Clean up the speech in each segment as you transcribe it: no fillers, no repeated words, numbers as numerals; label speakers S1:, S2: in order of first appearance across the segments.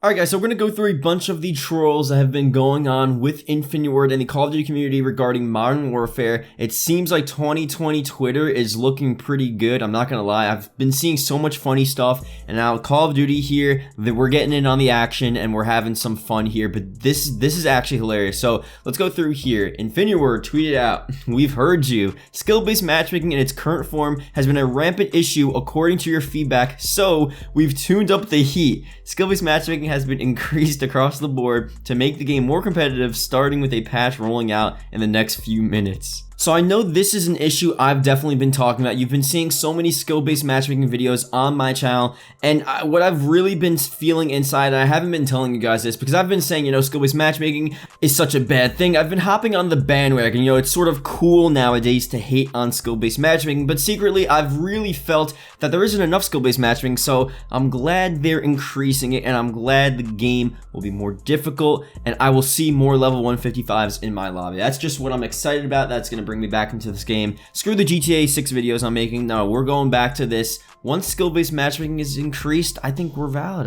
S1: Alright guys, so we're going to go through a bunch of the trolls that have been going on with Infinity Ward and the Call of Duty community regarding Modern Warfare. It seems like 2020 Twitter is looking pretty good, I'm not going to lie. I've been seeing so much funny stuff, and now Call of Duty here, that we're getting in on the action and we're having some fun here, but this is actually hilarious. So let's go through here. Infinity Ward tweeted out, "We've heard you. Skill-based matchmaking in its current form has been a rampant issue according to your feedback, so we've tuned up the heat. Skill-based matchmaking has been increased across the board to make the game more competitive, starting with a patch rolling out in the next few minutes." So I know this is an issue I've definitely been talking about. You've been seeing so many skill-based matchmaking videos on my channel, and what I've really been feeling inside, and I haven't been telling you guys this because I've been saying, skill-based matchmaking is such a bad thing. I've been hopping on the bandwagon, it's sort of cool nowadays to hate on skill-based matchmaking, but secretly I've really felt that there isn't enough skill-based matchmaking, so I'm glad they're increasing it, and I'm glad the game will be more difficult, and I will see more level 155s in my lobby. That's just what I'm excited about. That's going to bring me back into this game. Screw the GTA 6 videos I'm making. No, we're going back to this. Once skill-based matchmaking is increased, I think we're valid,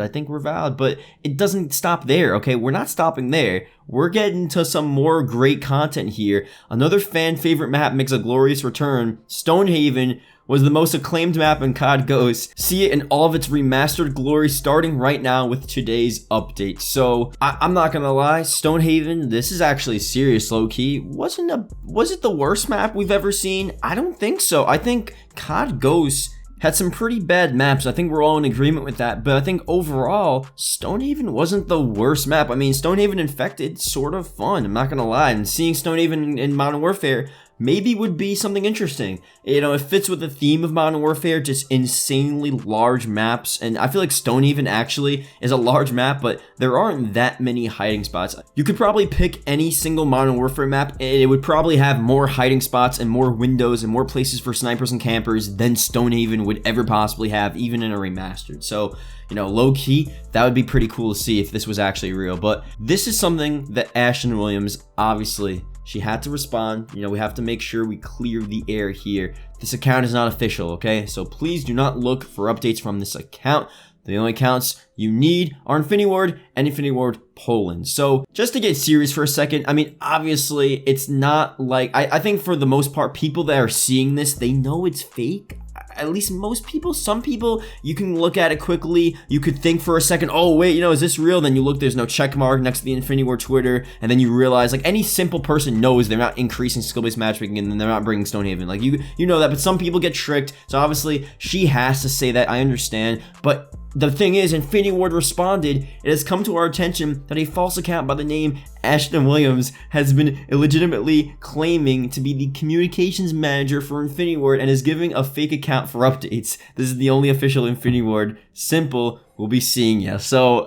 S1: but it doesn't stop there, okay? We're not stopping there. We're getting to some more great content here. Another fan favorite map makes a glorious return. Stonehaven was the most acclaimed map in COD GOATS. See it in all of its remastered glory starting right now with today's update. So I'm not gonna lie, Stonehaven, this is actually serious low-key. Was it the worst map we've ever seen? I don't think so. I think COD GOATS had some pretty bad maps. I think we're all in agreement with that, but I think overall, Stonehaven wasn't the worst map. I mean, Stonehaven Infected, sort of fun, I'm not gonna lie, and seeing Stonehaven in Modern Warfare maybe would be something interesting. It fits with the theme of Modern Warfare, just insanely large maps, and I feel like Stonehaven actually is a large map, but there aren't that many hiding spots. You could probably pick any single Modern Warfare map, and it would probably have more hiding spots and more windows and more places for snipers and campers than Stonehaven would ever possibly have, even in a remastered. So, low-key, that would be pretty cool to see if this was actually real, but this is something that Ashton Williams, obviously, she had to respond. We have to make sure we clear the air here. This account is not official, okay? So please do not look for updates from this account. The only accounts you need are Infinity Ward and Infinity Ward Poland. So just to get serious for a second, I mean, obviously, it's not like, I think for the most part, people that are seeing this, they know it's fake. At least most people. Some people, you can look at it quickly, you could think for a second, oh wait, is this real? Then you look, there's no check mark next to the Infinity Ward Twitter, and then you realize, like, any simple person knows they're not increasing skill-based matchmaking and then they're not bringing Stonehaven. Like, you know that, but some people get tricked, so obviously she has to say that, I understand, but the thing is, Infinity Ward responded, "It has come to our attention that a false account by the name Ashton Williams has been illegitimately claiming to be the communications manager for Infinity Ward and is giving a fake account for updates. This is the only official Infinity Ward. Simple, we'll be seeing ya." So,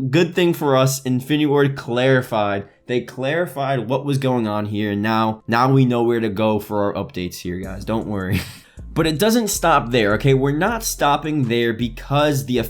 S1: good thing for us, Infinity Ward clarified. They clarified what was going on here, and now we know where to go for our updates here, guys. Don't worry. But it doesn't stop there, okay? We're not stopping there because the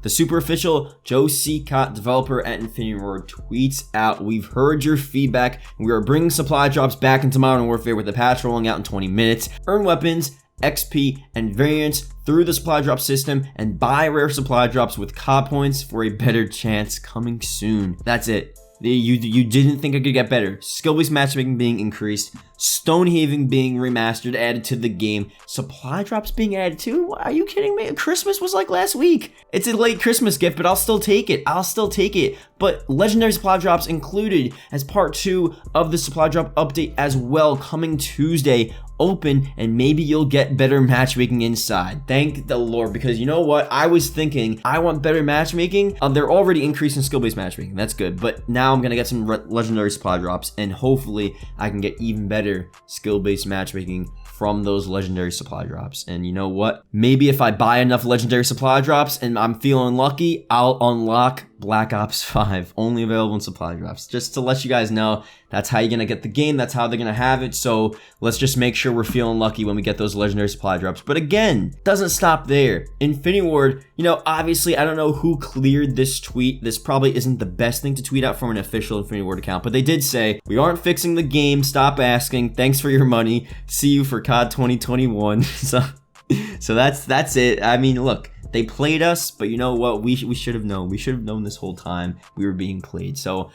S1: super official Joe Seacott, developer at Infinity Ward, tweets out, "We've heard your feedback, and we are bringing supply drops back into Modern Warfare with the patch rolling out in 20 minutes. Earn weapons, XP, and variants through the supply drop system, and buy rare supply drops with COD points for a better chance coming soon." That's it. You didn't think it could get better. Skill-based matchmaking being increased, Stonehaven being remastered, added to the game, supply drops being added to. Are you kidding me? Christmas was like last week. It's a late Christmas gift, but I'll still take it. But legendary supply drops included as part 2 of the supply drop update as well, coming Tuesday. Open, and maybe you'll get better matchmaking inside. Thank the Lord, because you know what? I was thinking, I want better matchmaking. They're already increasing skill-based matchmaking. That's good, but now I'm gonna get some legendary supply drops, and hopefully I can get even better skill-based matchmaking from those legendary supply drops. And you know what? Maybe if I buy enough legendary supply drops and I'm feeling lucky, I'll unlock Black Ops 5, only available in supply drops. Just to let you guys know, that's how you're gonna get the game, that's how they're gonna have it, so let's just make sure we're feeling lucky when we get those legendary supply drops. But again, doesn't stop there. Infinity Ward, obviously, I don't know who cleared this tweet. This probably isn't the best thing to tweet out from an official Infinity Ward account, but they did say, "We aren't fixing the game, stop asking, thanks for your money, see you for COD 2021. So that's it. I mean, look, They played us, but you know what? We should have known. We should have known this whole time we were being played. So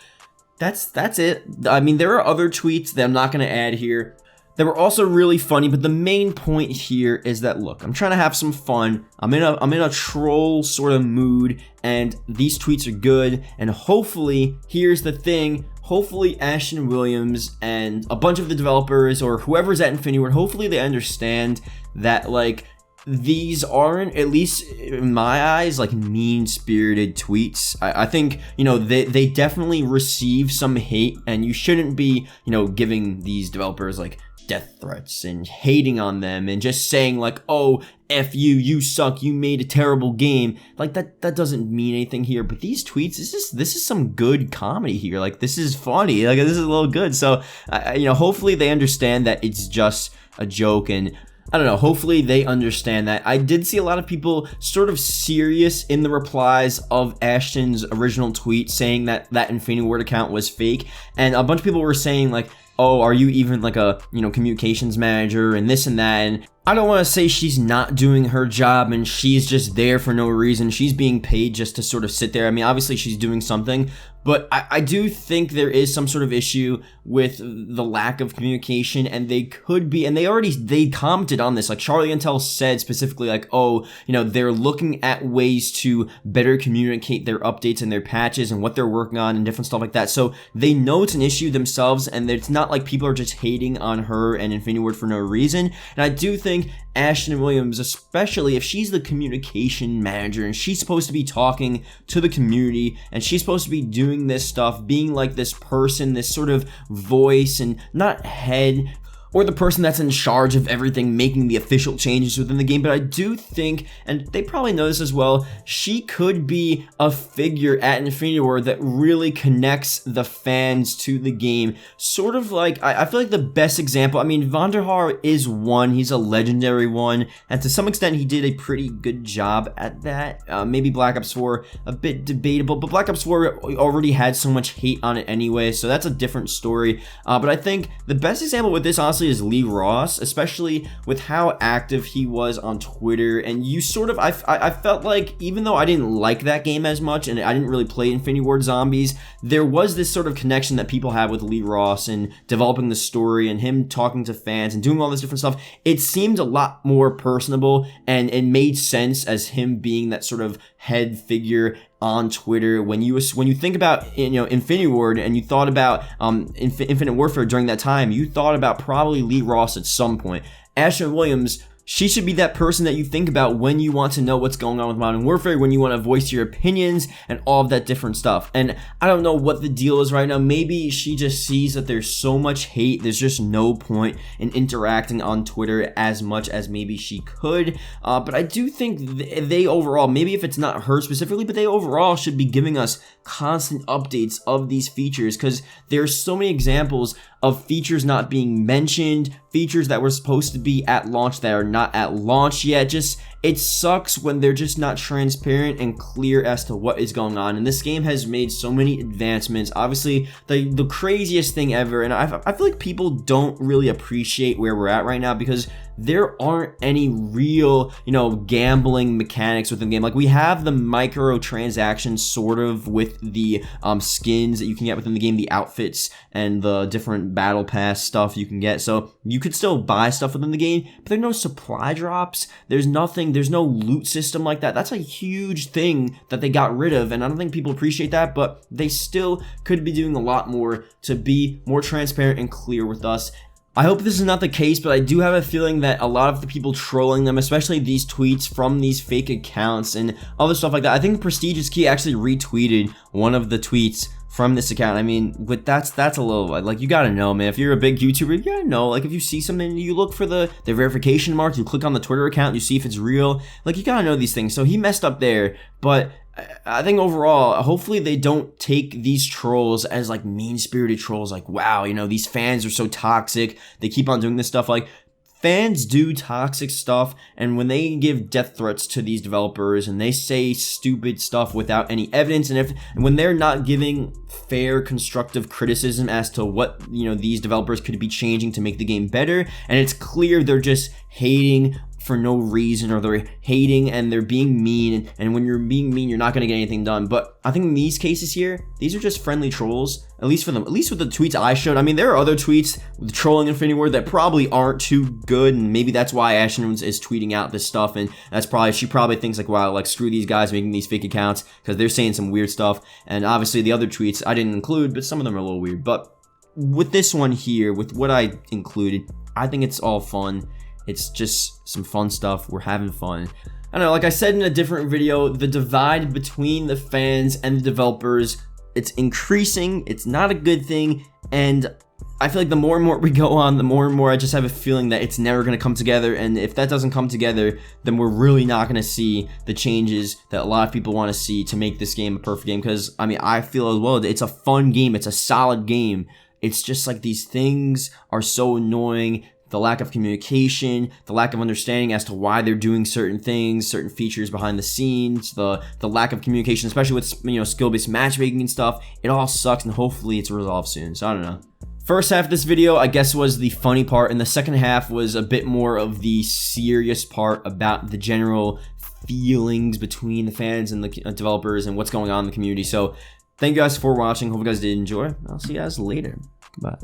S1: that's it. I mean, there are other tweets that I'm not going to add here that were also really funny, but the main point here is that, look, I'm trying to have some fun. I'm in a troll sort of mood, and these tweets are good, and hopefully, here's the thing, hopefully Ashton Williams and a bunch of the developers or whoever's at Infinity Ward, hopefully they understand that, like, these aren't, at least in my eyes, like mean-spirited tweets. I think, you know, they definitely receive some hate, and you shouldn't be, you know, giving these developers like death threats and hating on them and just saying like, oh, F you, you suck, you made a terrible game. Like that doesn't mean anything here. But these tweets, this is some good comedy here. Like, this is funny. Like, this is a little good. So, you know, hopefully they understand that it's just a joke, and I don't know, hopefully they understand that. I did see a lot of people sort of serious in the replies of Ashton's original tweet saying that that Infinity Ward account was fake, and a bunch of people were saying like, oh, are you even like a, you know, communications manager and this and that, and I don't want to say she's not doing her job and she's just there for no reason. She's being paid just to sort of sit there. I mean, obviously she's doing something, but I do think there is some sort of issue with the lack of communication, and they could be, and they commented on this, like Charlie Intel said specifically, like, oh, you know, they're looking at ways to better communicate their updates and their patches and what they're working on and different stuff like that. So they know it's an issue themselves, and it's not like people are just hating on her and Infinity Ward for no reason. And I do think Ashton Williams, especially if she's the communication manager and she's supposed to be talking to the community and she's supposed to be doing this stuff, being like this person, this sort of voice and not head, or the person that's in charge of everything, making the official changes within the game. But I do think, and they probably know this as well, she could be a figure at Infinity Ward that really connects the fans to the game. Sort of like, I feel like the best example, I mean, Vonderhaar is one, he's a legendary one, and to some extent he did a pretty good job at that. Maybe Black Ops 4, a bit debatable, but Black Ops 4 already had so much hate on it anyway, so that's a different story. But I think the best example with this, honestly, is Lee Ross, especially with how active he was on Twitter. And you sort of, I felt like, even though I didn't like that game as much and I didn't really play Infinity Ward Zombies, there was this sort of connection that people have with Lee Ross and developing the story and him talking to fans and doing all this different stuff. It seemed a lot more personable, and it made sense as him being that sort of head figure on Twitter. When you think about, you know, Infinity Ward and you thought about Infinite Warfare during that time, you thought about probably Lee Ross at some point. Ashton Williams, she should be that person that you think about when you want to know what's going on with Modern Warfare, when you want to voice your opinions and all of that different stuff. And I don't know what the deal is right now. Maybe she just sees that there's so much hate, there's just no point in interacting on Twitter as much as maybe she could. But I do think they overall, maybe if it's not her specifically, but they overall should be giving us constant updates of these features, because there's so many examples of features not being mentioned, features that were supposed to be at launch that are not at launch yet. Just, it sucks when they're just not transparent and clear as to what is going on. And this game has made so many advancements. Obviously, the craziest thing ever, and I feel like people don't really appreciate where we're at right now, because there aren't any real, you know, gambling mechanics within the game. Like, we have the microtransactions sort of with the skins that you can get within the game, the outfits and the different battle pass stuff you can get. So you could still buy stuff within the game, but there's no supply drops. There's nothing, there's no loot system like that. That's a huge thing that they got rid of, and I don't think people appreciate that, but they still could be doing a lot more to be more transparent and clear with us. I hope this is not the case, but I do have a feeling that a lot of the people trolling them, especially these tweets from these fake accounts and other stuff like that, I think Prestigious Key actually retweeted one of the tweets from this account. I mean, but that's a little, like, you gotta know, man. If you're a big YouTuber, you gotta know. Like, if you see something, you look for the verification mark, you click on the Twitter account, you see if it's real. Like, you gotta know these things. So he messed up there, but I think overall, hopefully they don't take these trolls as like mean-spirited trolls, like, wow, you know, these fans are so toxic, they keep on doing this stuff. Like, fans do toxic stuff, and when they give death threats to these developers and they say stupid stuff without any evidence, and when they're not giving fair constructive criticism as to what, you know, these developers could be changing to make the game better, and it's clear they're just hating for no reason, or they're hating and they're being mean, and when you're being mean, you're not going to get anything done. But I think in these cases here, these are just friendly trolls, at least for them, at least with the tweets I showed. I mean, there are other tweets with trolling Infinity Ward that probably aren't too good, and maybe that's why Ashton is tweeting out this stuff, and that's probably, she probably thinks like, wow, like screw these guys making these fake accounts, because they're saying some weird stuff. And obviously the other tweets I didn't include, but some of them are a little weird. But with this one here, with what I included, I think it's all fun. It's just some fun stuff. We're having fun. I don't know, like I said in a different video, the divide between the fans and the developers, it's increasing. It's not a good thing, and I feel like the more and more we go on, the more and more I just have a feeling that it's never going to come together. And if that doesn't come together, then we're really not going to see the changes that a lot of people want to see to make this game a perfect game. Because I mean, I feel as well, it's a fun game, it's a solid game. It's just like these things are so annoying. The lack of communication, the lack of understanding as to why they're doing certain things, certain features behind the scenes, the lack of communication, especially with, you know, skill-based matchmaking and stuff. It all sucks, and hopefully it's resolved soon. So I don't know. First half of this video, I guess, was the funny part, and the second half was a bit more of the serious part about the general feelings between the fans and the developers and what's going on in the community. So thank you guys for watching. Hope you guys did enjoy. I'll see you guys later. Bye.